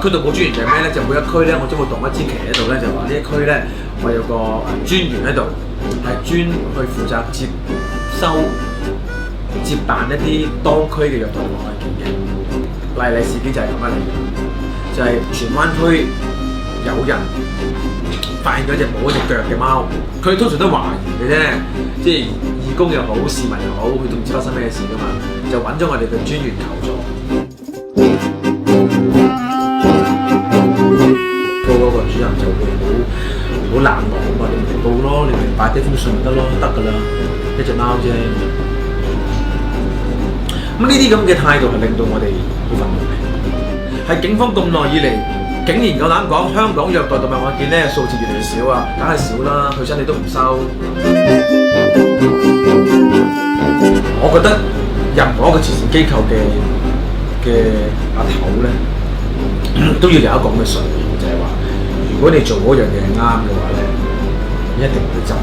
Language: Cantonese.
區動保專員就係咩咧？就每一區咧，我將會動一支旗喺度咧，就話呢一區咧，我有個專員喺度，係專去負責接辦一啲當區嘅虐待案件嘅。例事件就係咁樣嚟嘅，就係荃灣區有人發現咗隻冇咗隻腳嘅貓，佢通常都懷疑嘅啫，即係義工又好，市民又好，佢都唔知發生咩事噶嘛，就揾咗我哋嘅專員求助。嗰個主任就會好冷漠啊嘛，你咪報咯，你咪擺啲封信咪得咯，得㗎啦，一隻貓啫。咁呢啲咁嘅態度係令到我哋好憤怒嘅。係警方咁耐以嚟，竟然夠膽講香港虐待動物案件咧數字越嚟越少啊，梗係少啦，佢真你都唔收。我覺得任何一個慈善機構嘅阿頭咧，都要有一個咁嘅信念，就係話，如果你做嗰樣嘢係啱嘅話咧，一定會執。